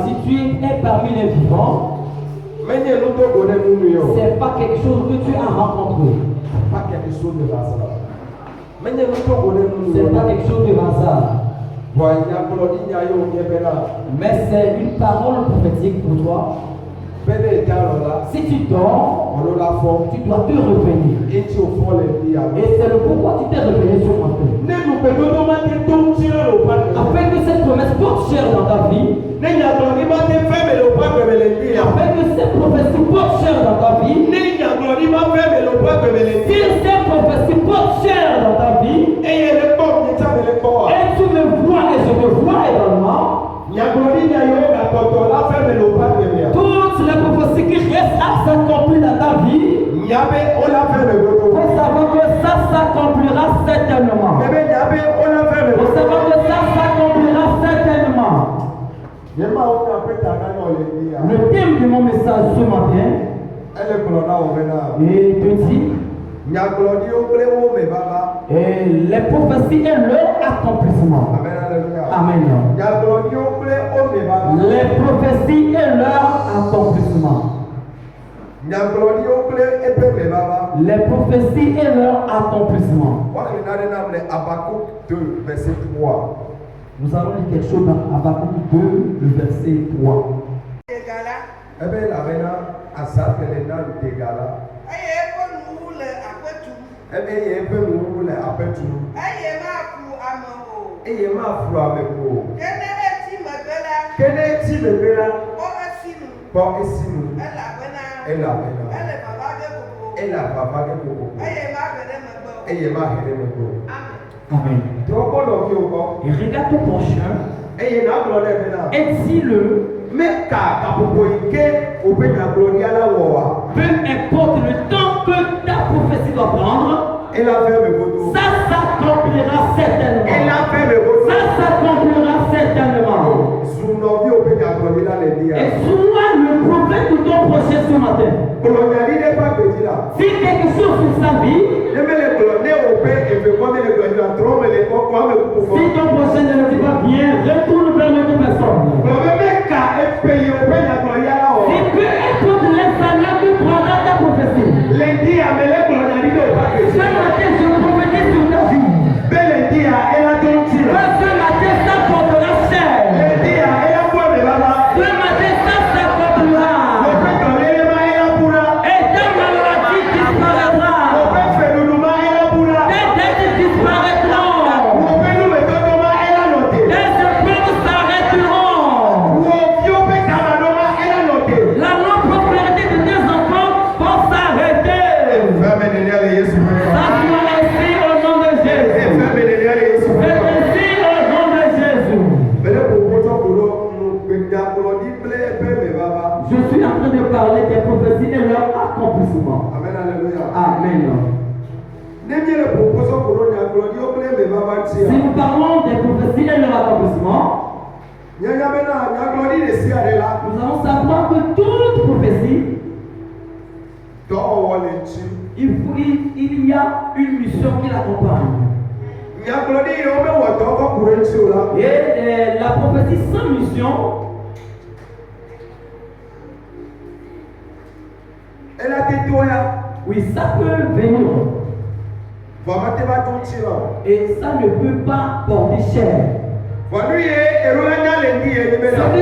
si tu es parmi les vivants, c'est pas quelque chose que tu as rencontré. Pas quelque chose de hasard. C'est pas quelque chose de hasard. Mais c'est une parole prophétique pour toi. Si tu dors, tu dois te revenir. Et c'est le pourquoi tu t'es revenu ce matin. Afin que cette promesse porte chair dans ta vie. Afin que cette prophétie porte chair dans ta vie. Si cette prophétie porte chair dans ta vie, et tu me vois et je me vois également, toutes les prophéties qui restent à s'accomplir dans ta vie, il faut savoir que ça s'accomplira certainement. Il faut savoir que ça s'accomplira certainement. Le thème de mon message ce matin, et te dit, et les prophéties et leur accomplissement. Amen. Les prophéties et leur accomplissement. Les prophéties et leur accomplissement. Nous allons lire quelque chose dans Habakkuk 2, le verset 3. Amen. Et regarde ton prochain et dis-le. Peu importe le temps que ta prophétie doit prendre, ça s'accomplira certainement. Ça s'accomplira certainement. Et sois le prophète de ton prochain ce matin. Si quelque chose sur sa vie, si ton prochain ne le dit pas bien, retourne vers l'autre personne. Si peu importe l'instant que prendra ta prophétie, ce matin je prophétise sur ta vie. Ce matin ça portera chair. Ce matin ça s'accomplira. Et ta maladie disparaîtra. Tes dettes disparaîtront. Tes épreuves s'arrêteront. La non-prospérité de tes enfants va s'arrêter. Ça soit ainsi au nom de Jésus. C'est ainsi au nom de Jésus. Je suis en train de parler des prophéties et leur accomplissement. Amen. Si nous parlons des prophéties et leur accomplissement, nous allons savoir que toute prophétie, il y a une mission qui l'accompagne. Et la prophétie sans mission, oui, ça peut venir. Et ça ne peut pas porter chair. Ce que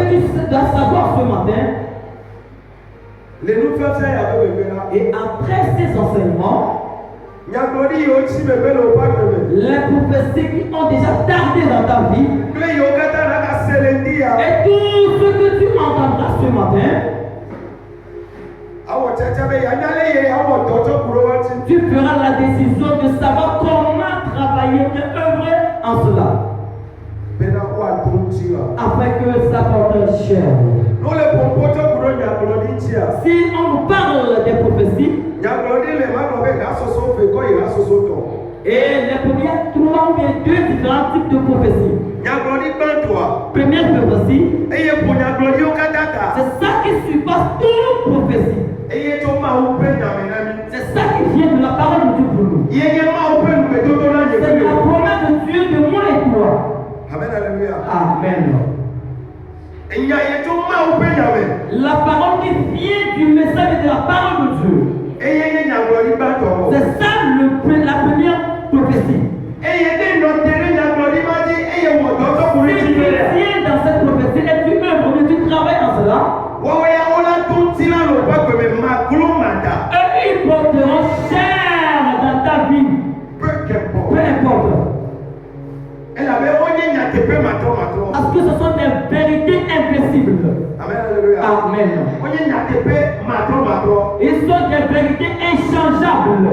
tu dois savoir ce matin, et après ces enseignements, les prophéties qui ont déjà tardé dans ta vie, et tout ce que tu entendras ce matin, tu feras la décision de savoir comment travailler et œuvrer en cela, afin que ça porte chair. Si on nous parle des prophéties, et les premières 3 ou bien 2 différents types de prophéties. Première prophétie, c'est ça qui surpasse toute prophétie. C'est ça qui vient de la parole de Dieu pour nous. C'est la promesse de Dieu de moi et toi. Amen. La parole qui vient du message de la parole de Dieu. C'est ça la première prophétie. Si tu viens dans cette prophétie et tu œuvres, tu travailles en cela, eux, ils porteront chair dans ta vie. Peu importe. Parce que ce sont des vérités impossibles. Amen. Ils sont des vérités inchangeables.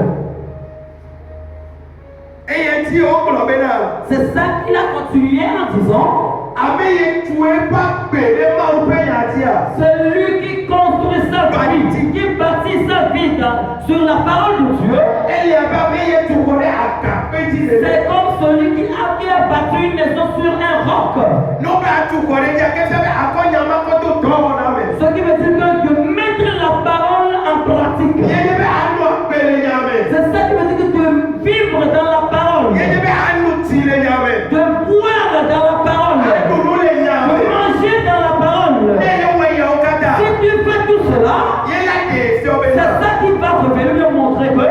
C'est ça qu'il a continué en disant. Celui qui construit sa vie, qui bâtit sa vie sur la parole de Dieu, c'est comme celui qui a bâti une maison sur un roc. Ce qui veut dire que de mettre la parole en pratique. C'est ça qui veut dire que de vivre dans la parole, de boire dans la parole, de manger dans la parole. Si tu fais tout cela, c'est ça qui va revenir me montrer que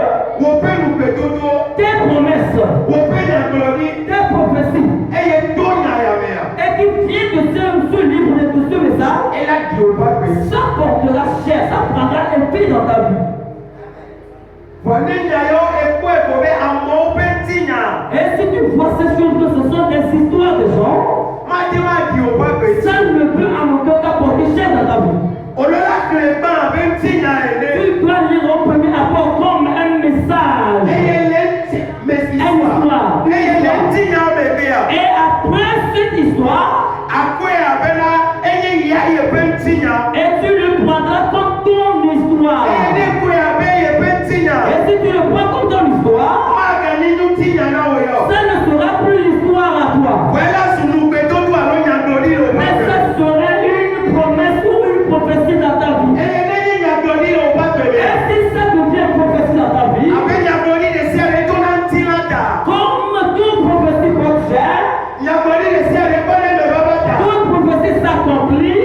tes promesses, tes prophéties, et qui viennent de ce livre, de ce message, ça portera chair, ça prendra effet dans ta vie. Et si tu vois ces choses que ce sont des histoires de gens, ça ne peut en aucun cas porter chair dans ta vie. Tu dois lire au premier apport comme un message, une histoire. Et après cette histoire, et tu le prendras comme ton histoire. Et si tu le prends comme ton histoire, ça ne sera plus l'histoire à toi. Mais ça sera une promesse ou une prophétie dans ta vie. Et si ça devient une prophétie dans ta vie, comme toute prophétie porte chair, toute prophétie s'accomplit.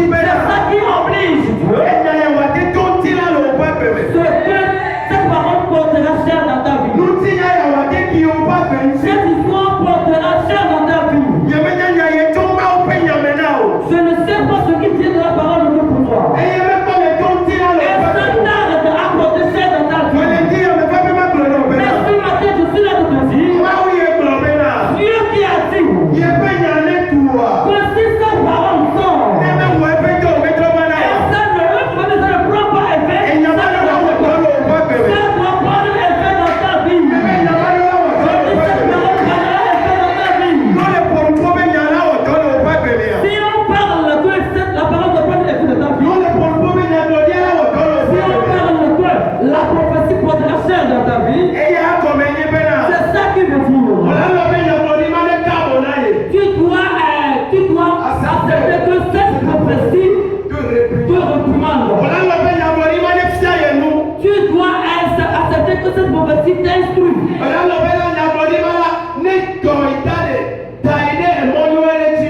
C'est ça qui oblige Dieu. Ce que cette parole portera chair dans ta vie. Cette histoire portera chair dans ta vie. Je ne sais pas ce qui vient de la parole de Dieu pour toi. Et ça tarde à porter chair dans ta vie. Mais ce matin, je suis là de te dire, Dieu qui a dit que si cette parole sort, et ça ne prend pas effet, ça doit prendre effet dans ta vie. Je dis cette parole prendra effet dans ta vie. Si on parle que la parole doit prendre effet dans ta vie, si on parle que la prophétie portera chair dans ta vie, c'est ça qui veut dire. Tu dois accepter que cette prophétie te reprimande. Tu dois accepter que cette prophétie t'instruit.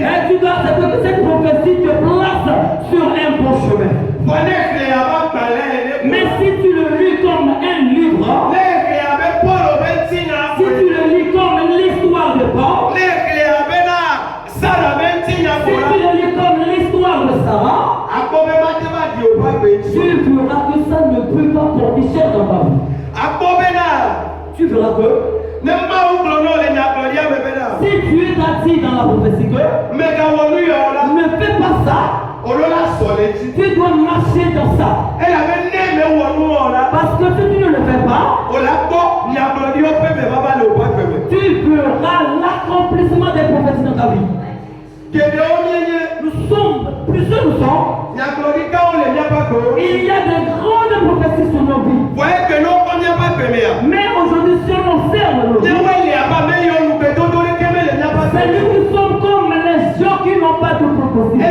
Et tu dois accepter que cette prophétie te place sur un bon chemin. Mais si tu le lis comme un livre, si tu le lis comme l'histoire de Paul, si tu le lis comme l'histoire de Sarah, tu verras que ça ne peut pas porter chair dans ta vie. Tu verras que si tu es assis dans la prophétie que ne fais pas ça, tu dois marcher dans ça. Parce que si tu ne le fais pas, tu verras l'accomplissement des prophéties dans ta vie. Plusieurs nous sommes. Il y a de grandes prophéties sur nos vies. Mais aujourd'hui, si on observe nos vies, c'est nous qui sommes comme les gens qui n'ont pas de prophétie.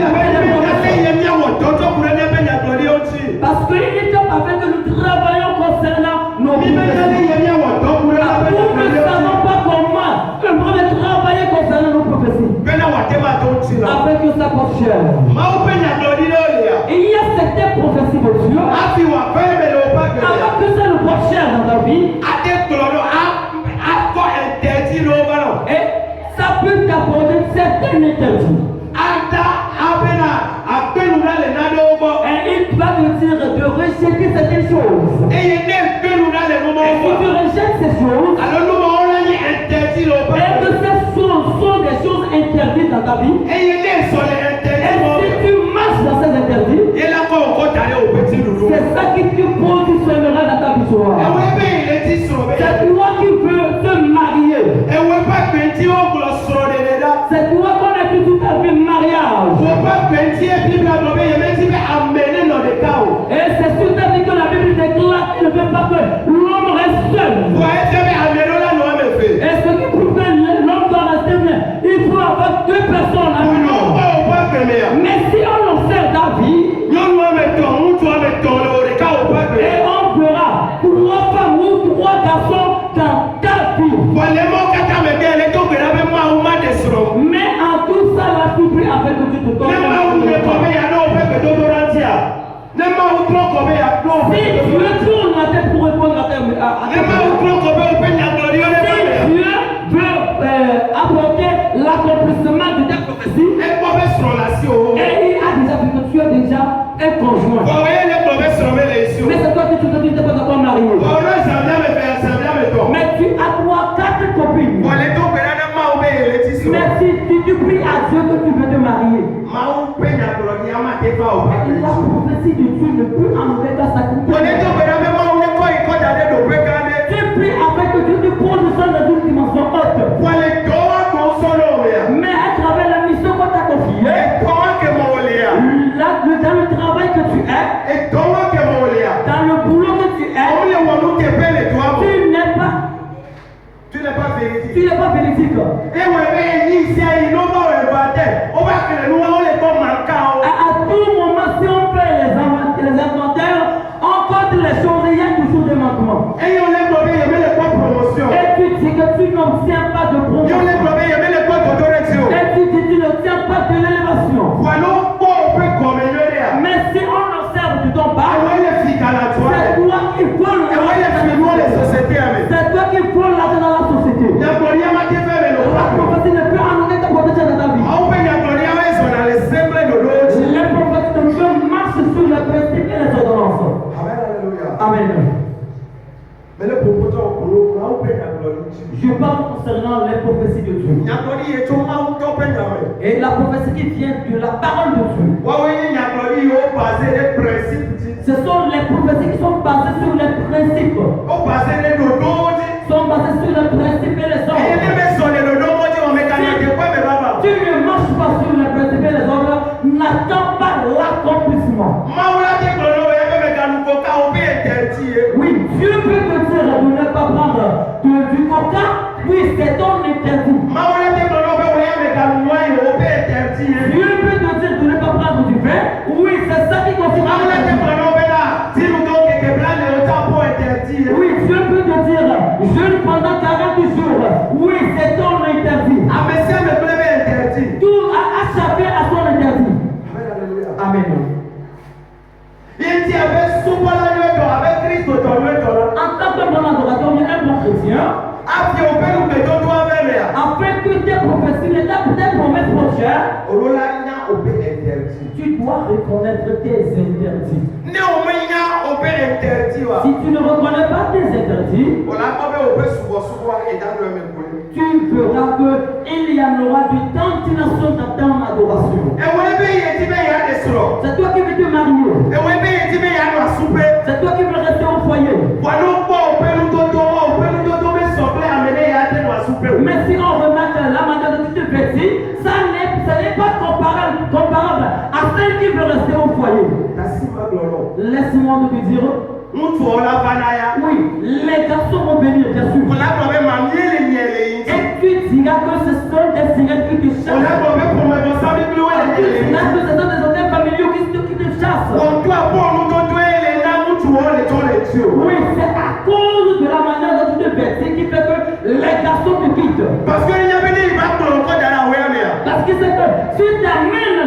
Parce qu'il est temps afin que nous travaillons concernant nos vies. Nous ne savons pas comment travailler concernant nos prophéties. afin que ça porte cher. Il y a certaines prophéties de Dieu avant que ça ne porte cher dans ta vie. Et ça peut t'apporter certaines interdites. Et il va te dire de rejeter certaines choses. Et si tu rejettes ces choses, et que ces choses sont des choses interdites dans ta vie, et si tu marches dans ces interdits, c'est ça qui te positionnera dans ta vie soir. C'est toi qui veux te marier. C'est toi qu'on a plus tout à fait mariage. Et c'est tout à fait que la Bible déclare qu'il ne veut pas que l'homme reste seul. Et ce qui prouve que l'homme doit rester bien, il faut avoir deux personnes à l'union. Mais si on observe ta vie, et on verra trois femmes ou trois garçons dans ta vie. Mais en tout ça, la Bible avec que tu te donnes. Si Dieu tourne la tête pour répondre à ta si Dieu veut apporter l'accomplissement de ta prophétie, et il a déjà vu que tu as déjà un conjoint. Mais c'est toi qui tu te dis que tu n'es pas encore marié. Mais tu as 3-4 copines. Mais si tu pries à Dieu que tu veux te marier, la prophétie de Dieu ne peut enlever ta sacrifice. Tu pries afin que Dieu te positionne dans une dimension haute. Mais à travers la mission qu'on t'a confiée, dans le travail que tu es, dans le boulot que tu es, tu n'es pas véridique. À tout moment, si on fait les inventaires, on compte les choses, il y a toujours des manquements. Et tu dis que tu n'obtiens pas de promotion. Et tu dis que tu n'obtiens pas de l'élévation. Mais si on observe de ton part, c'est toi qui vole l'argent dans la société. La prophétie ne peut amener ta protection dans ta vie. Les prophètes de Dieu marchent sur les principes et les ordonnances. Amen. Je parle concernant les prophéties de Dieu. Et la prophétie qui vient de la parole de Dieu. Ce sont les prophéties qui sont basées sur les principes. Sont basées sur les principes et les ordres. Tu ne marches pas sur les principes et les ordres, n'attends pas l'accomplissement. Oui, Dieu peut te dire de ne pas prendre du coca. Oui, c'est ton interdit. Dieu peut te dire de ne pas prendre du vin. Oui, c'est ça qui constitue. Oui, Dieu peut te dire jeûne pendant 40 jours. Oui, c'est ton interdit. Tout à chacun a son interdit. Amen. En tant que bon adorateur, un bon chrétien, afin que tes prophéties, tes promesses prochaines, tu dois reconnaître tes interdits. Si tu ne reconnais pas tes interdits, tu verras qu'il y en aura de tantination dans ton adoration. C'est toi qui veux te marier. C'est toi qui veux rester au foyer. Mais si on remarque la manière dont tu te vêtis, ça n'est pas comparable à celle qui veut rester au foyer. Laisse-moi te dire. Oui, les garçons vont venir, bien sûr. Et tu diras que ce sont des signes qui te chassent. Tu diras que ce sont des hôtels familiaux qui te chassent. Oui, c'est à cause de la manière dont tu te vêtis qui fait que les garçons te quittent. Parce que c'est que tu t'amènes.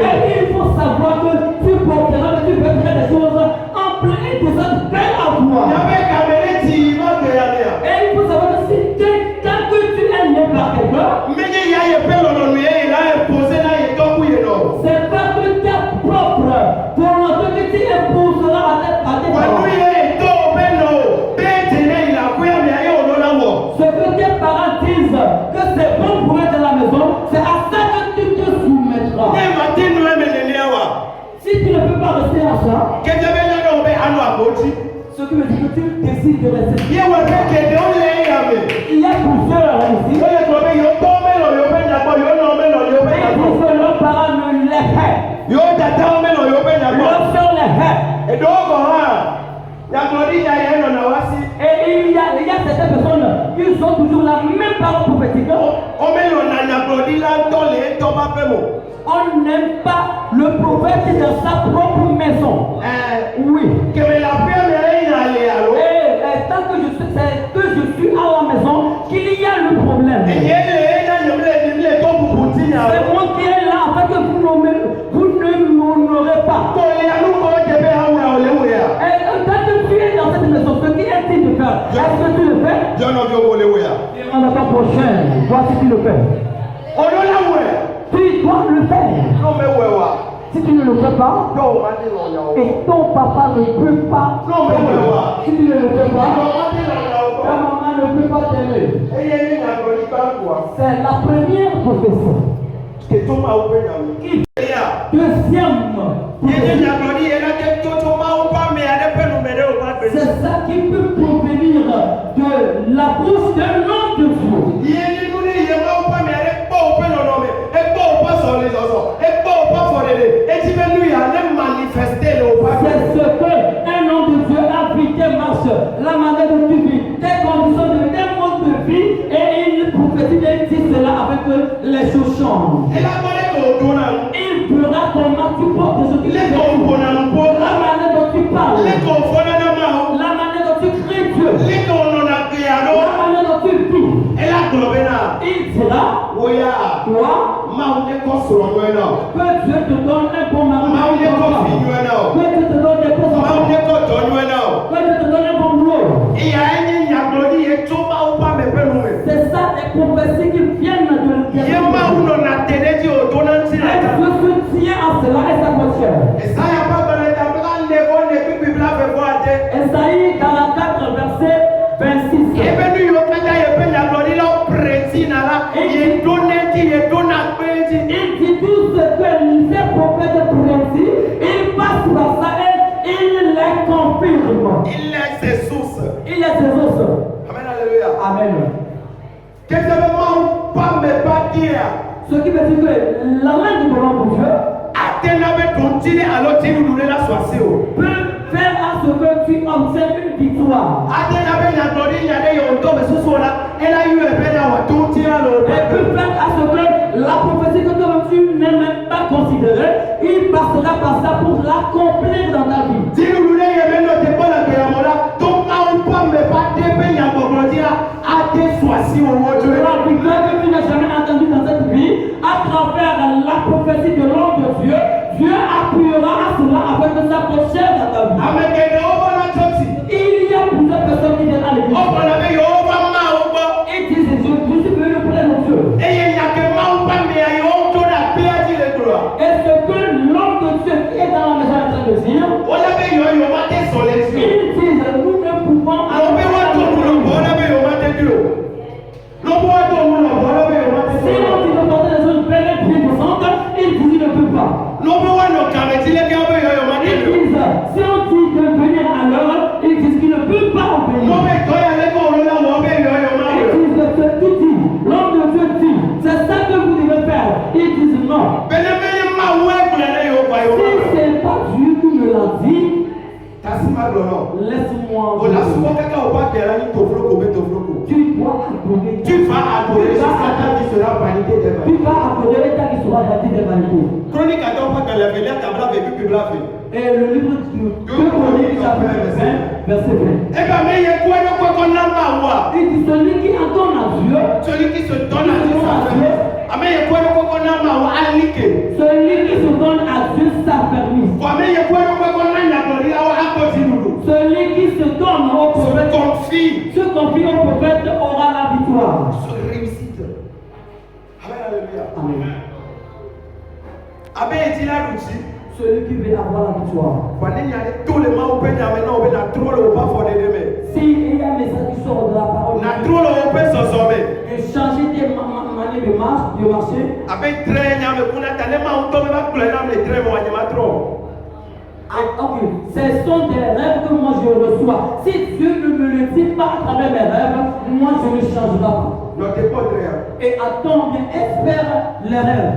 Et il faut savoir que tu porteras, tu peux faire des choses en plein et des autres belles à toi. Et il faut savoir que si tant que tu es né par quelqu'un, c'est pas que tu es propre pour l'autre que tu épouseras à tes parents. Ce que tes parents disent que c'est bon pour être dans la maison, c'est à ça que tu te soumettras. Si tu ne peux pas rester à ça, ce qui veut dire que tu décides de rester. Il y a plusieurs ici. Et pour que leurs parents ne les haient. Leurs soeurs les haient. Et il y a certaines personnes qui ont toujours la même parole prophétique. On n'aime pas le prophète dans sa propre maison. Oui. Et tant que je suis à la maison, qu'il y a le problème. C'est moi qui est là afin que vous ne m'honorez pas. Et quand tu es dans cette maison, ce qui est dit de faire, est-ce que tu le fais? Et on n'a pas prochain. Voici qui le fait. Tu dois le faire. Si tu ne le fais pas, et ton papa ne peut pas, si tu ne le fais pas, ta maman ne peut pas t'aimer. C'est la première profession. Deuxième, c'est ça qui peut provenir de la bouche d'un homme de Dieu. C'est ce que un homme de Dieu a pris tes marches, la manière dont tu vis, tes conditions de vie, tes modes de vie, et il prophétise et dit cela avec les choses changent. Il fera comment tu portes ce qui est la manière dont tu parles, la manière dont tu crées Dieu, la manière dont tu vis. Il dira, toi, que Dieu te donne un bon mari, que Dieu te donne des bons enfants, que Dieu te donne un bon boulot. C'est ça les prophéties qui viennent de Dieu. Je tiens à cela et ça concerne. Esaïe 44, verset 26. Il dit tout ce que les prophètes prédisent, il passe par ça et il les confirme. Il est ses sources. Amen, alléluia. Amen. Ce qui veut dire que la langue de l'homme de Dieu peut faire à ce que tu obtiennes une victoire. Et peut faire à ce que la prophétie que tu n'as même pas considérée, il passera par ça pour l'accomplir dans ta vie. La victoire que tu n'as jamais entendue dans cette vie, à travers la prophétie de l'homme de Dieu, Dieu appuiera à cela afin que ça prochaine dans ta vie. Il y a plusieurs personnes qui viennent à l'église. Et disent je suis venu pour les Dieu. Et ce que l'homme de Dieu qui est dans la maison est en train de dire, ils disent nous ne pouvons pas. Si on dit de porter des choses belles et puissantes, ils disent il ne peut pas. Ils disent si on dit de venir à l'heure, ils disent qu'il ne peut pas obéir. Ils disent ce que tu dis, l'homme de Dieu dit, c'est ça que vous devez faire. Ils disent non. Si c'est pas Dieu qui me l'a dit, laisse-moi. Tu vas adorer jusqu'à temps qu'il sera validé des vanités. Tu vas adorer tant qu'il sera validé des vanités. Chronique à ton frère, et le livre de 2 Chroniques, chapitre 20, verset 20. Il dit celui qui en donne à Dieu, celui qui se donne à Dieu, Celui qui se donne à Dieu s'affermit. Celui qui se donne au prophète, se confie au prophète aura la victoire. Amen. Celui qui veut avoir la victoire. S'il y a un message qui sort de la parole, et changer tes manières de marcher. Ok, ce sont des rêves que moi je reçois. Si Dieu ne me le dit pas à travers mes rêves, moi je ne changerai pas. Et attends, bien, espère les rêves.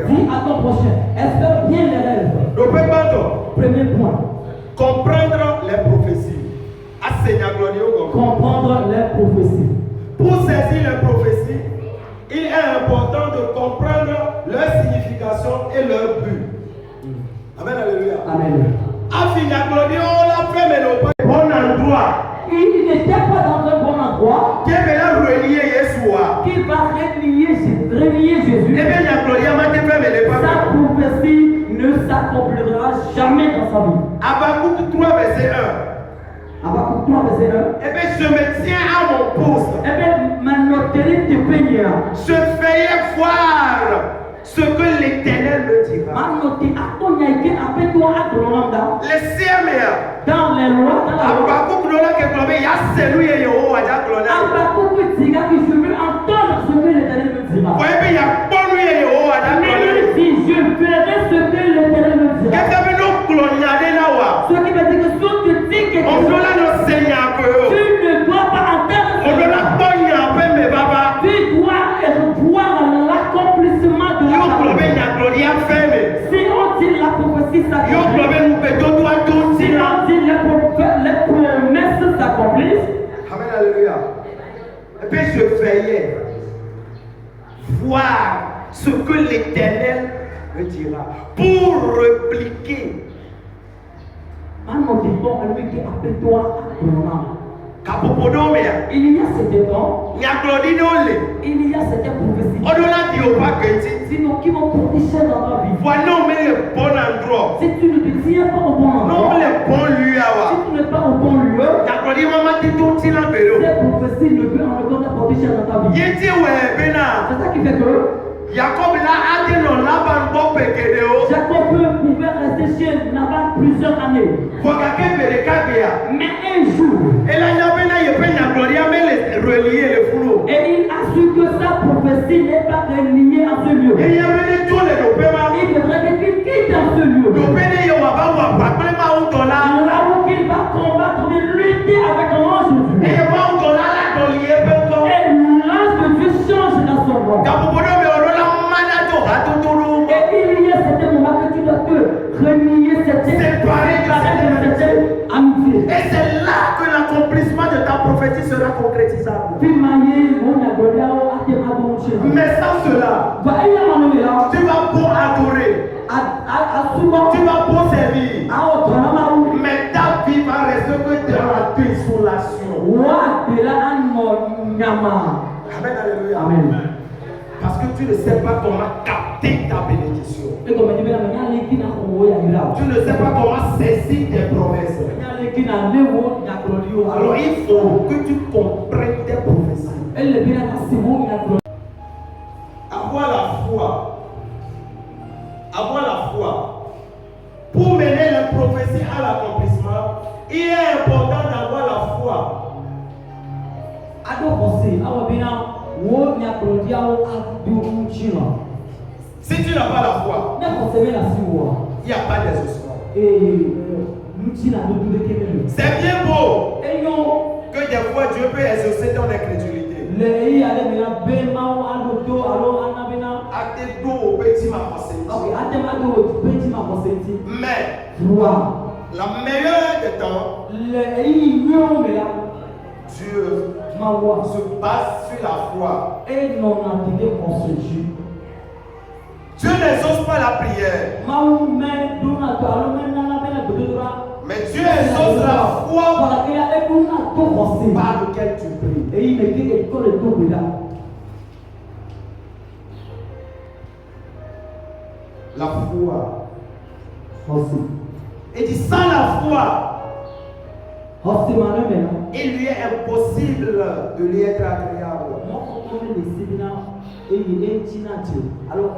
Dis à ton prochain, espère bien les rêves. Premier point. Comprendre les prophéties. Comprendre les prophéties. Pour saisir les prophéties, il est important de comprendre leur signification et leur but. Amen, alléluia. Amen. Bon endroit. Il n'était pas dans un bon endroit. Qui va relier Jésus. Sa prophétie ne s'accomplira jamais dans sa vie. Habakkuk 3 verset 1. Habakkuk 3 verset 1. Eh bien, je me tiens à mon poste. Eh bien, ma noterie te peigne. Je veillais voir ce que l'Éternel me dira. Les CMA. Dans les lois, dans la loi. Habakkuk il y a celui et Yehova Habakkuk dira que je veux entendre ce que l'Éternel me dira. Oui, mais il y a bon lui et Yehova Mais il dit, je ferai ce que l'Éternel me dira. Qu'est-ce que nous là? Ce qui veut dire que si on te dit que on doit nous Seigneur que tu ne dois pas entendre ce on doit la bonne après mes baba. Tu dois voir l'accomplissement de la parole. Si on dit la prophétie s'accomplit, si on dit les promesses s'accomplissent. Amen, alléluia. Et puis je veillais voir ce que l'Éternel me dira pour répliquer. Il y a certains temps, il y a certaines prophéties sinon qui vont protéger dans ta vie. Si tu ne te tiens pas au bon endroit, si tu n'es pas au bon lieu, ces prophéties ne peuvent en aucun cas protéger dans ta vie. C'est ça qui fait que Jacob pouvait rester chez Laban plusieurs années. Mais un jour, et il a su que sa prophétie n'est pas reliée à ce lieu. Il faudrait qu'il quitte dans ce lieu. Là où il va combattre, il lutter avec l'ange de Dieu. Et l'ange de Dieu change dans son roi. Et il y a certains moments que tu dois te renier cette amitié. Et c'est là que l'accomplissement de ta prophétie sera concrétisable. Mais sans cela, tu vas pour adorer, tu vas pour servir, mais ta vie va rester que dans la désolation. Amen, alléluia. Amen. Parce que tu ne sais pas comment capter ta bénédiction. Tu ne sais pas comment saisir tes promesses. Alors il faut que tu comprennes tes prophéties. Avoir la foi. Avoir la foi. Pour mener les prophéties à l'accomplissement, il est important d'avoir la foi. Si tu n'as pas la foi, il n'y a pas d'exaucement. C'est bien beau que des fois Dieu peut exaucer ton incrédulité. Mais la meilleure des temps, Dieu se base sur la foi. Dieu n'exauce pas la prière, mais Dieu exauce la foi par laquelle tu pries. La foi. Aussi. Et dit sans la foi, Aussi maintenant. il lui est impossible de lui être agréable. Alors,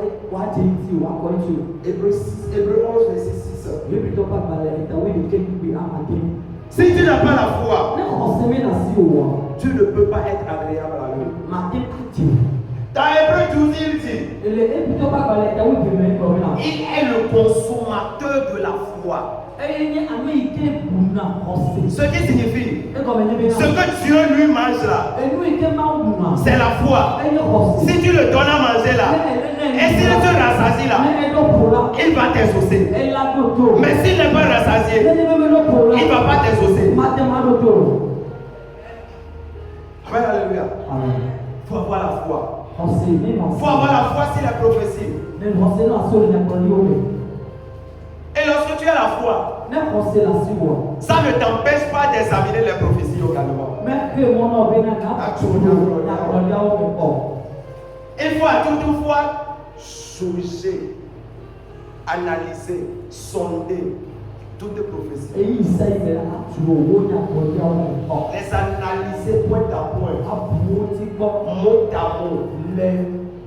Hébreu 11, verset 6. je vais plutôt pas parler Si tu n'as pas la foi, tu tu ne peux pas être agréable à lui. Dans Hébreu 12, il dit, il est le consommateur de la foi. Ce qui signifie, ce que Dieu lui mange là, c'est la foi. Si tu le donnes à manger là, et s'il te rassasie là, il va t'exaucer. Mais s'il n'est pas rassasié, il ne va pas t'exaucer. Amen, alléluia. Il faut avoir la foi. Il faut avoir la foi si la prophétie. Et lorsque tu as la foi, ça ne t'empêche pas d'examiner les prophéties également. Il faut à toute fois juger, analyser, sonder toutes les prophéties. Les analyser point à point, mot à mot,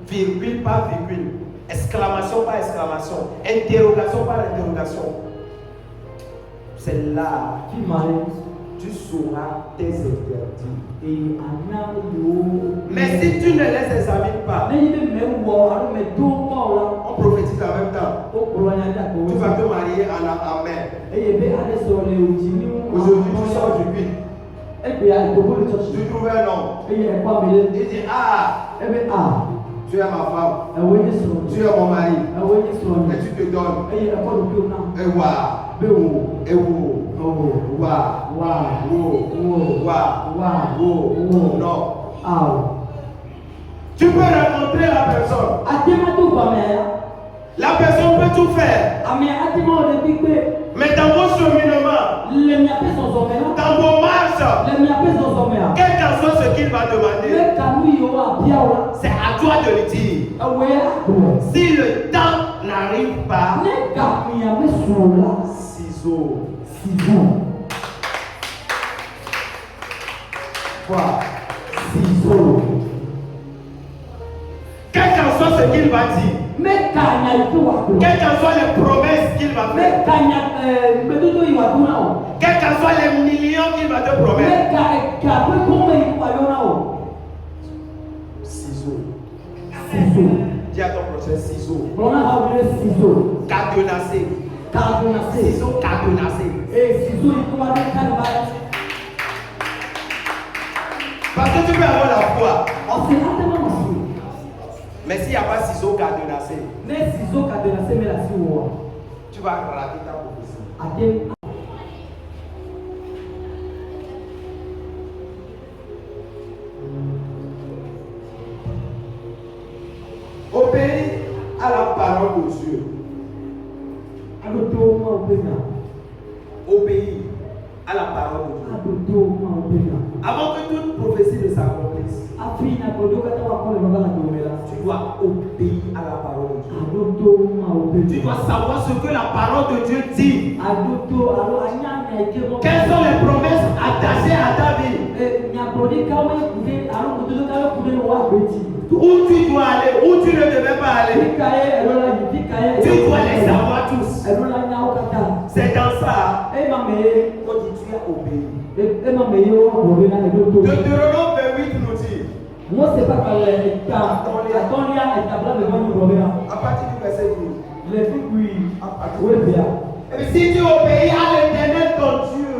virgule par virgule, exclamation par exclamation, interrogation par interrogation. C'est là que tu sauras tes interdits. Mais si tu ne les examines pas, on prophétise en même temps. Tu vas te marier en mai. Aujourd'hui, tu sors du vide. Tu trouves un homme. Il dit, tu es ma femme. Tu es mon mari. Et tu te donnes. Et non. Tu peux rencontrer la personne. La personne peut tout faire. Mais dans vos cheminements, dans vos marches, quel qu'en soit ce qu'il va demander, c'est à toi de le dire. Si le temps n'arrive pas, ciseaux. Quoi? Ciseaux. Quel qu'en soit ce qu'il va dire, quelles qu'en soient les promesses qu'il va faire, quels qu'en soient les millions qu'il va te promettre, ciseaux. Dis à ton prochain ciseaux. Cadenassé. Ciseaux cadenassés. Parce que tu peux avoir la foi. Mais s'il n'y a pas ciseaux cadenassés, tu vas rater ta prophétie. Obéis à la parole de Dieu. Obéis à la parole de Dieu. Avant que toute prophétie ne s'accomplisse, tu dois obéir à la parole de Dieu. Tu dois savoir ce que la parole de Dieu dit. Quelles sont les promesses attachées à ta vie? Où tu dois aller, où tu ne devais pas aller. Tu dois les savoir tous. C'est dans ça qu'on dit tu as obéi. Deutéronome 28 nous dit. À partir du verset 12. Et si tu obéis à l'Éternel ton Dieu,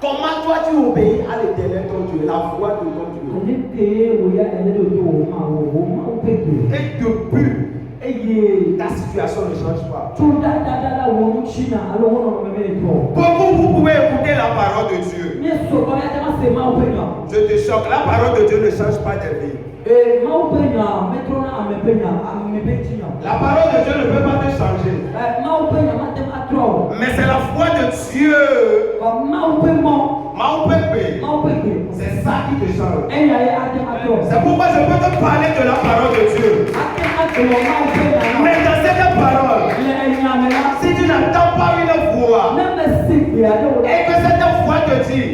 comment toi tu obéis à l'Éternel ton Dieu, la voix de ton Dieu? Et depuis, ta situation ne change pas. Beaucoup vous pouvez écouter la parole de Dieu. Je te choque, la parole de Dieu ne change pas de vie. La parole de Dieu ne peut pas te changer. Mais c'est la foi de Dieu. C'est ça qui te change. C'est pourquoi je peux te parler de la parole de Dieu. Mais dans cette parole, si tu n'attends pas une voix, et que cette voix te dit,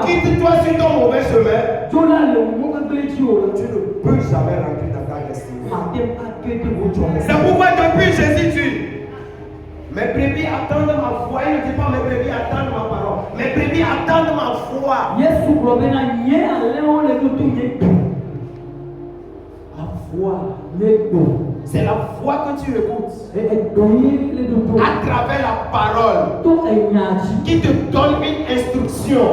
quitte-toi sur ton mauvais chemin, tu ne peux jamais rentrer dans ta destinée. C'est pourquoi depuis Jésus dit, mes brebis attendent ma foi. Il ne dit pas mes brebis attendent ma parole. Mes brebis attendent ma foi. La foi. C'est la foi que tu écoutes à travers la parole qui te donne une instruction.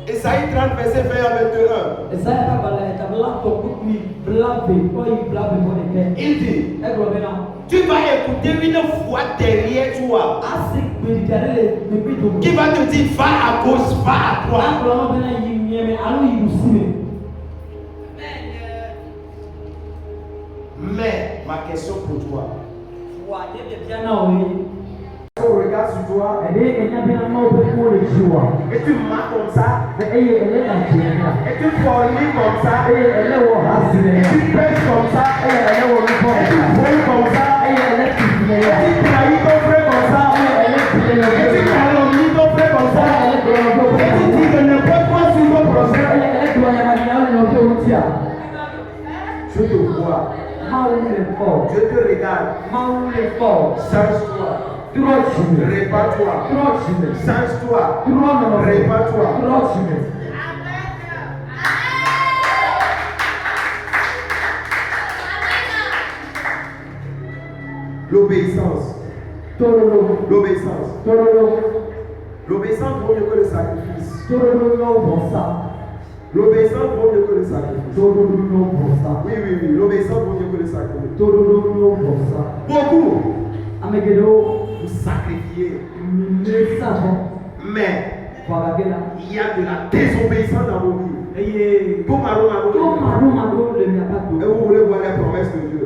Esaïe 30, verset 20 à 21. Il dit, tu vas écouter une voix derrière toi qui va te dire, va à gauche, va à droite. Mais ma question pour toi, on regarde sur toi et tu marches comme ça et tu formules comme ça et tu pèses comme ça et tu voles comme ça et tu trahis ton frère comme ça et tu calomnies ton frère comme ça et tu dis que n'importe quoi sur ton prochain. Je te vois, je te regarde, change-toi. Répare-toi. Change-toi. Répare-toi. L'obéissance. L'obéissance. L'obéissance vaut mieux que le sacrifice. L'obéissance vaut mieux que le sacrifice. Oui. L'obéissance vaut mieux que le sacrifice. Beaucoup. Vous sacrifiez. Mais il y a de la désobéissance dans vos vies. Et vous voulez voir les promesses de Dieu.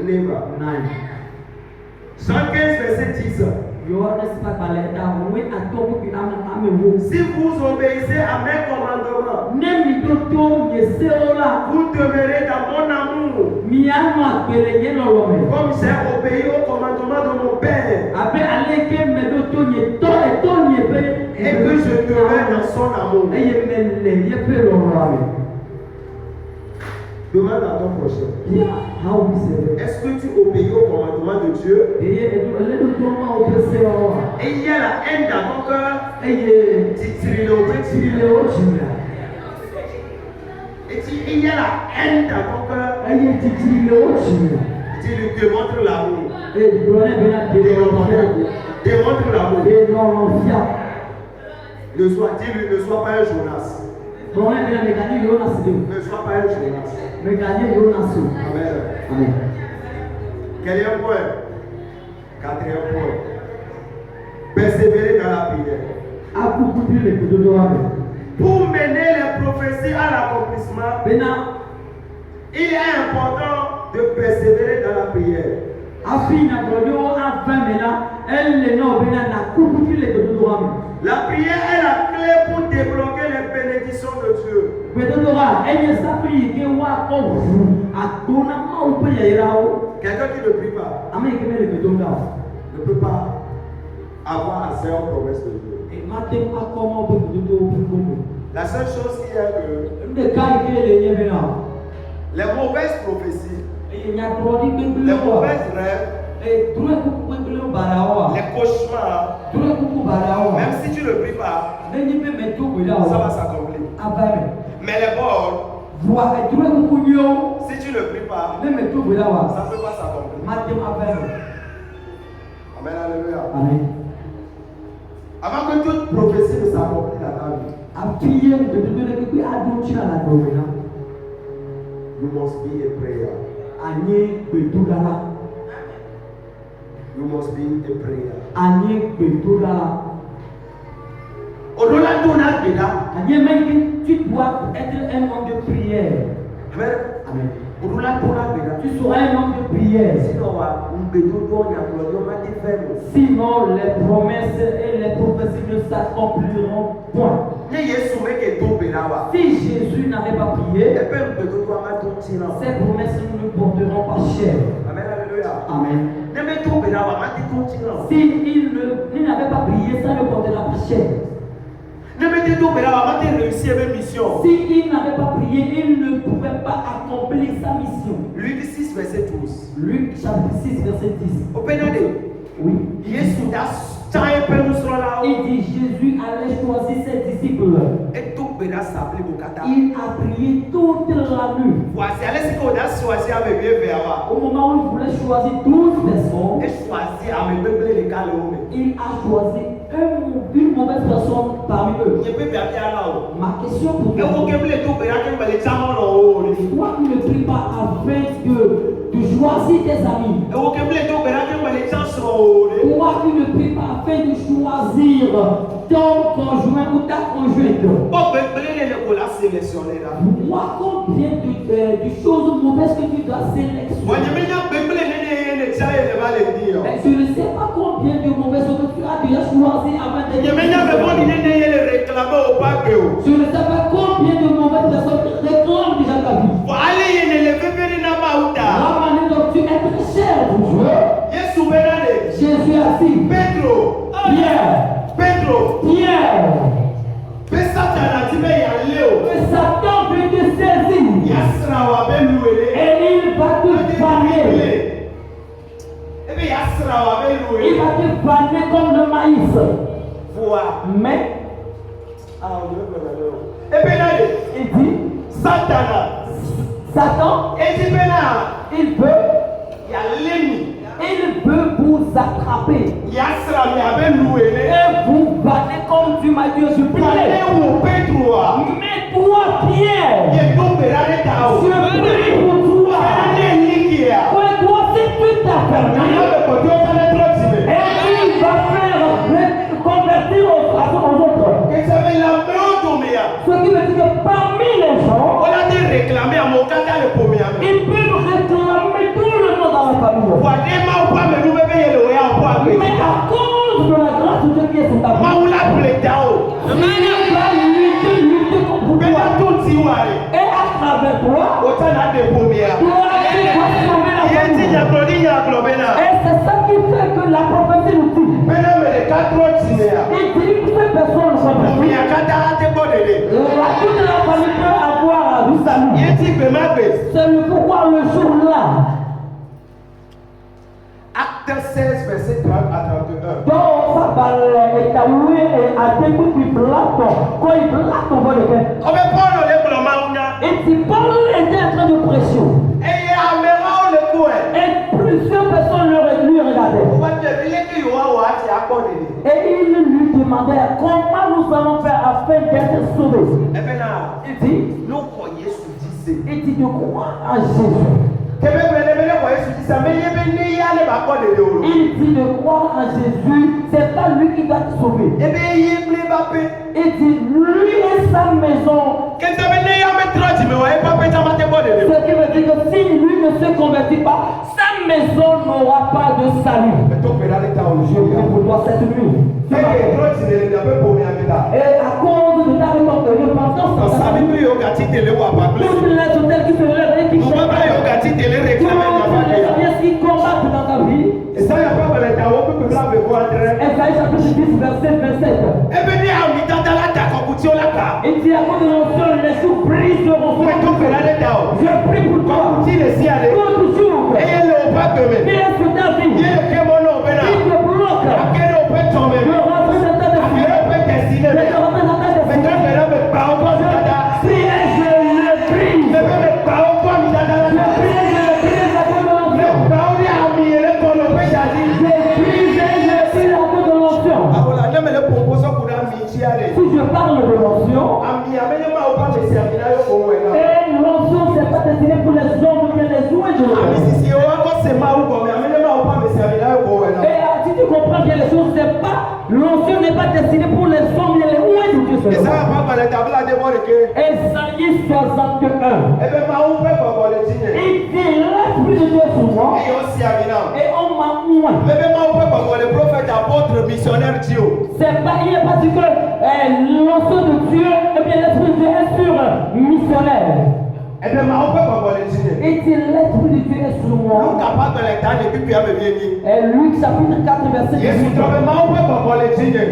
Never. 115 verset 10. Si vous obéissez à mes commandements, vous demeurez dans mon amour. Comme j'ai obéi au commandement de mon Père. Et que je demeure dans son amour. Demande à ton prochain. Est-ce que tu obéis au commandement de Dieu? Et il y a la haine dans ton cœur. Et il y a la haine dans ton cœur. Tu lui démontres l'amour. Démontre l'amour. Ne sois pas un Jonas. Ne sois pas un Jonas. Amen. Quatrième point. Persévérer dans la prière. Pour mener les prophéties à l'accomplissement, il est important de persévérer dans la prière. La prière est la clé pour débloquer les bénédictions de Dieu. Quelqu'un qui ne prie pas ne peut pas avoir accès aux promesses de Dieu. La seule chose qu'il y a que les mauvaises prophéties, les mauvaises rêves, les cauchemars, même si tu ne pries pas, ça va s'accomplir. Mais les bords, si tu ne pries pas, ça ne peut pas s'accomplir. Amen, alléluia. Avant que toute prophétie ne s'accomplisse dans ta vie, you must be a prayer. You must be a prayer. Au-delà de ton âge, tu dois être un homme de prière. Amen. Au-delà de ton âge, tu seras un homme de prière. Sinon, les promesses et les prophéties ne s'accompliront point. Si Jésus n'avait pas prié, ces promesses ne porteront pas cher. Amen. S'il n'avait pas prié, ça ne portera pas cher. S'il n'avait pas prié, il ne pouvait pas accomplir sa mission. Luc 6, verset 12. Luc chapitre 6, verset 10. Oui. Il dit Jésus allait choisir ses disciples. Il a prié toute la nuit. Au moment où il voulait choisir 12 personnes, il a choisi une mauvaise personne parmi eux. Ma question pour toi, toi qui ne pries pas afin de choisir tes amis, toi qui ne pries pas afin de choisir ton conjoint ou ta conjointe, vois combien de choses mauvaises que tu dois sélectionner. Mais je ne sais pas combien de mauvaises choses que tu as déjà choisies avant de. Je ne sais pas combien de mauvaises personnes réclament déjà ta vie. La manière dont tu es très cher pour Dieu. Jésus a dit Pierre. Satan veut te saisir. Et il va te vanner. Il va te vanner comme le maïs. Mais il dit Satan, il peut vous attraper et vous vanner comme tu m'as dit. Je prie. Mais toi, Pierre, je prie pour toi. Que toi, si tu t'affermis, et il va faire convertir aux autres. Ce qui veut dire que parmi les gens, ils peuvent réclamer tout le monde dans la famille. Mais à cause de la grâce de Dieu qui est sur ta vie, il va lutter contre toi. Et à travers toi, toi tu vas sauver la famille. Et c'est ça qui fait que la prophétie nous dit. Il dit que ces personnes sont pris. Toute la famille peut avoir du salut. C'est pourquoi le jour-là, Acte 16, verset 30 à 31. donc ça va être alloué à des coups de Platon. Quand il Platon va le faire. Et si Paul était en train de pression, et plusieurs personnes lui regardaient. Et il lui demandait comment nous allons faire afin d'être sauvés. Il dit de croire en Jésus. Il dit de croire en Jésus, c'est pas lui qui va te sauver. Il dit lui et sa maison. Ce qui veut dire que si lui ne se convertit pas, sa maison n'aura pas de salut. Je prie pour toi cette nuit. Et à cause de ta repentance, toutes les hôtels qui se lèvent et qui chantent, qui combattent dans ta vie. Esaïe chapitre 10, verset 27. Il dit à cause de l'onction, les sous briseront. Je prie pour toi. Tout jour. Mais est-ce que ta vie, il te bloque de rentrer dans ta destinée. Si je parle de l'onction, et l'onction c'est pas destiné pour les hommes mais les ouïes de l'homme. Et si tu comprends bien les choses, c'est pas l'onction n'est pas destinée pour les hommes mais les ouïes de Dieu seulement. Esaïe 61. Il dit l'esprit de Dieu sur moi et on Mais même le prophète, apôtre, missionnaire Dieu. C'est pas, il n'est pas dit que l'onction de Dieu, et bien l'esprit de Dieu est sur missionnaire. Et bien, Et dit l'esprit de Dieu est sur moi. Et Luc chapitre 4 verset 18.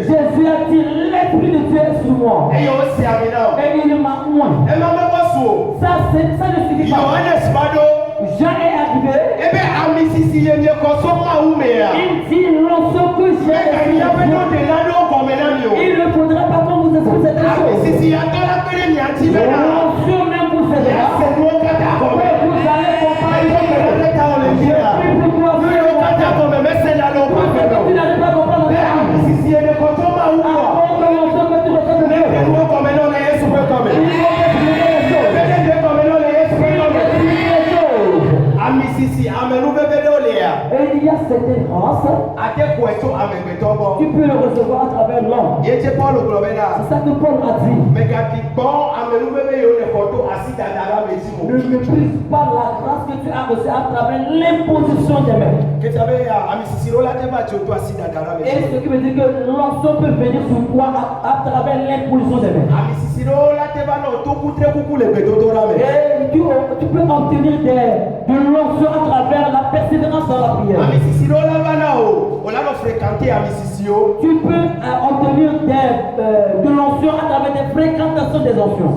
Jésus a dit l'esprit de Dieu est sur moi. Et il m'a oint. Ça ne suffit pas. Jean est arrivé. Il dit l'onction que j'ai. Il ne faudrait pas qu'on vous explique cette chose. L'onction même vous fait là. Vous allez comparer. Tu n'arrives pas à comprendre. Et il y a certaines grâces, tu peux le recevoir à travers l'homme. C'est ça que Paul a dit. Ne méprise pas la grâce que tu as reçue à travers l'imposition des mains. Et ce qui veut dire que l'onction peut venir sur toi à travers l'imposition des mains. Et tu peux obtenir de l'onction à travers la persévérance dans la prière. Tu peux obtenir de l'onction à travers des fréquentations des oncions.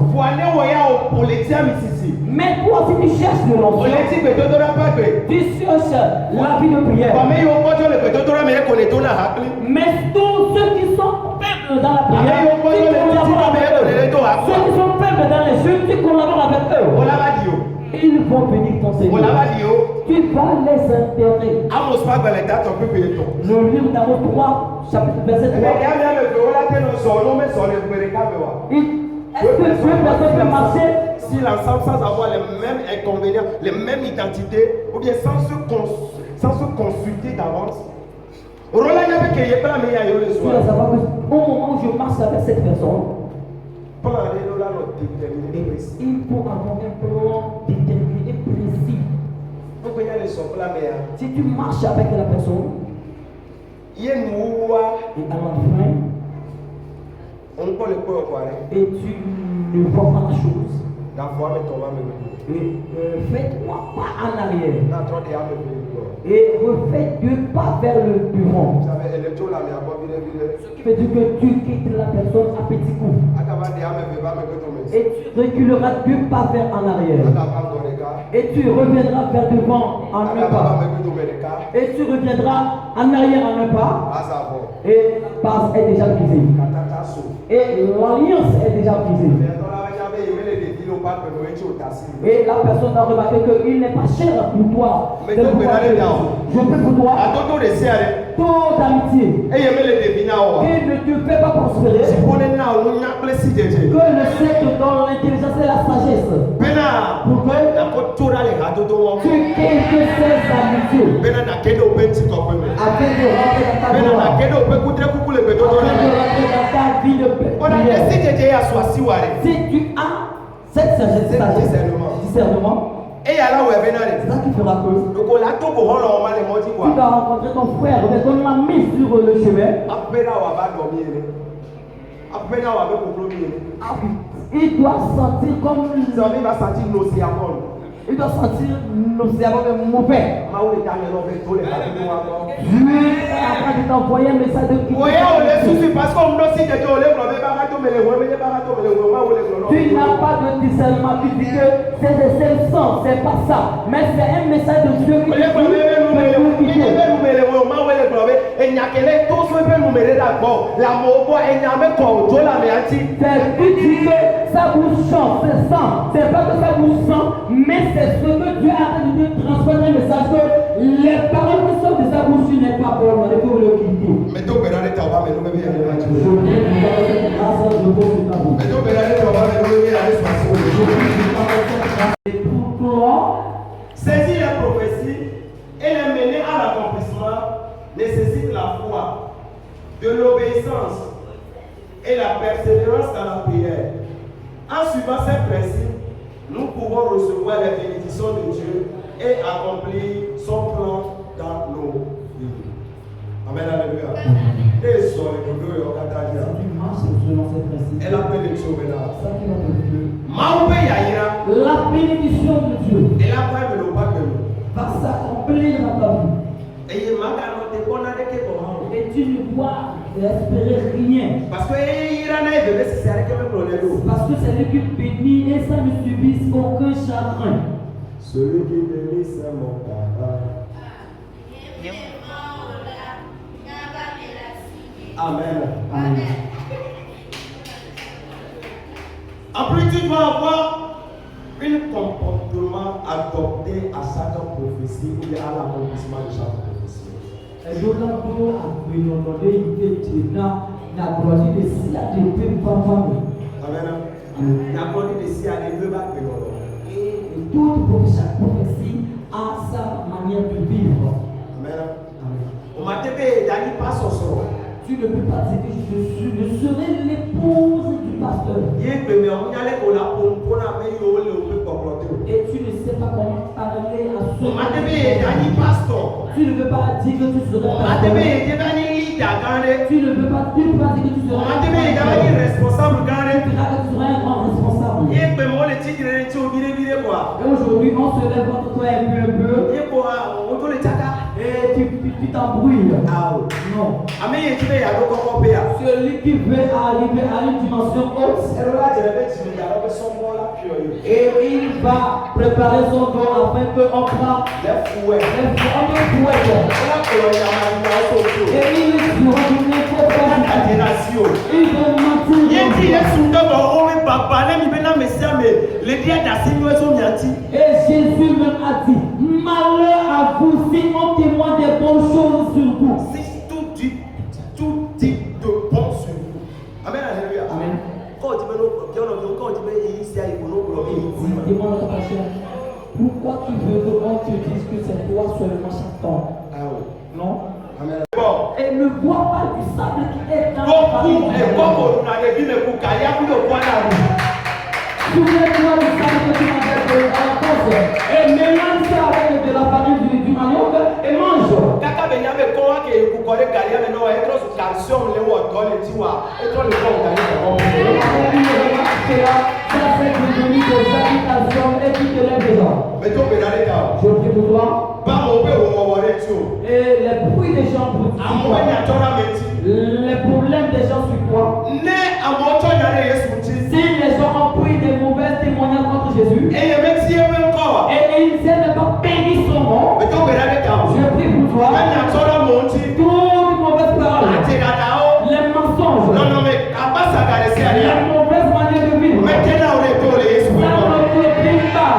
Mais toi, si tu cherches de l'onction, tu cherches la vie de prière. Mais tous ceux qui sont faibles dans la prière, ceux qui sont faibles dans les jeux, tu collabores avec eux. Ils vont bénir ton Seigneur. Tu vas les intégrer. Le livre d'Amos 3, chapitre verset 3. Est-ce que deux personnes peuvent marcher si l'ensemble sans avoir les mêmes inconvénients, les mêmes identités, ou bien sans se consulter d'avance? Tu dois savoir qu'au moment où je marche avec cette personne, il faut avoir un plan déterminé, précis. Si tu marches avec la personne, et à la fin, et tu ne vois pas la chose, fais-toi pas en arrière. Et refais 2 pas vers le devant. Ce qui veut dire que tu quittes la personne à petits coups. Et tu reculeras 2 pas vers en arrière. Et tu reviendras vers devant en 1 pas. Et tu reviendras en arrière en 1 pas. Et la base est déjà brisée. Et l'alliance est déjà brisée. Et la personne a remarqué qu'il n'est pas cher pour toi. Je peux pour toi toute amitié. Et ne te fait pas prospérer. Que le ciel te donne l'intelligence et la sagesse. Pour que tu quittes ces amitiés. Afin de rentrer dans ta gloire. Afin de rentrer dans ta vie de prière. Si tu as cette sagesse, discernement, c'est ça qui fera que tu vas rencontrer ton frère, mais on l'a mis sur le chemin. Il doit sentir comme il doit sentir nauséabond mauvais. Dieu est en train de t'envoyer un message de quitter. Tu n'as pas de discernement qui dit que c'est des sens, c'est pas ça. Mais c'est un message de Dieu qui dit que ça vous chante, c'est ça. C'est pas que ça vous sent, mais c'est ce que Dieu a train de transmettre un message que les paroles qui sortent de sa bouche n'est pas bonne, il faut le quitter. Et pour toi, saisir la prophétie et la mener à l'accomplissement nécessite la foi, de l'obéissance et la persévérance dans la prière. En suivant ces principes, nous pouvons recevoir les bénédictions de Dieu et accomplir son plan dans nos Amen, alléluia. Elle appelle les choses là. La bénédiction de Dieu Elle a pas le pas de nous. va s'accomplir dans ta vie. Et il m'a garanti qu'on a des comment. Et tu ne dois espérer rien. Parce que il en a de nécessaire que me prendre l'eau. Parce que c'est lui qui bénit et ça ne subisse aucun chagrin. Celui qui bénit c'est mon papa. Amen. Amen. En plus, tu dois avoir un comportement adopté à chaque prophétie ou à l'accomplissement de chaque prophétie. Et donc, là, pour abandonner l'idée de la gloire de si à des peu papa. Amen. La gloire de si à des peu papa. Et toute chaque prophétie a sa manière de vivre. Amen. On m'a dit que Dani passe au sol. Tu ne peux pas dire que je serai l'épouse du pasteur. Et tu ne sais pas comment parler à ce moment. Tu ne peux pas dire que tu seras pasteur. Tu ne peux pas dire que tu seras responsable. Tu diras que tu seras un grand responsable. Et aujourd'hui, on se lève contre toi un peu. Et tu t'embrouilles. Non. Celui qui veut arriver à une dimension haute, et il va préparer son corps afin qu'on prenne les fouets. Et il va donner il va mentir. Et Jésus même a dit, malheur à vous si on témoigne des bonnes choses sur vous. Tout type de bon sur vous. Amen, alléluia. Amen. Demande à ta chère, pourquoi tu veux qu'on te dise que c'est toi seulement chaque temps? Non? Amen. Et ne bois pas du sable qui est dans la Souviens-toi du sable que tu m'avais donné à la cause. Et mélange ça avec de la farine du manioc et mange. Ça c'est devenu des habitations et tu te lèves dedans. Je prie pour toi. Et les bruits des gens pour toi. Les problèmes des gens sur toi. Si les gens ont pris des mauvais témoignages contre Jésus, et ils ne savent pas bénir son nom, je prie pour toi. Toute mauvaise parole, les mensonges, les mauvaises manières de vivre, ça ne te prie pas.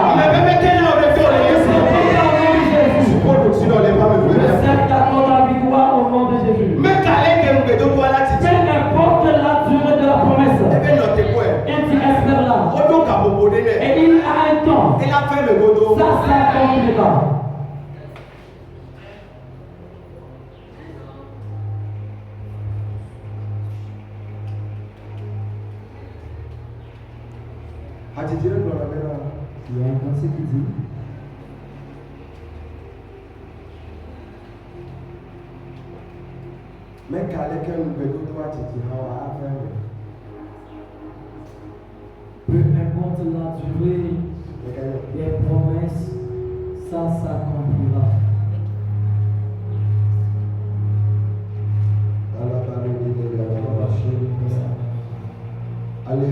C'est ta victoire au nom de Jésus. Peu importe la durée de la promesse, et tu espères là. Et il a un temps. Ça s'accomplira. Il y a un verset qui dit, mais quelqu'un nous veut toi tu dis peu importe la durée des promesses, ça s'accomplira. Allez,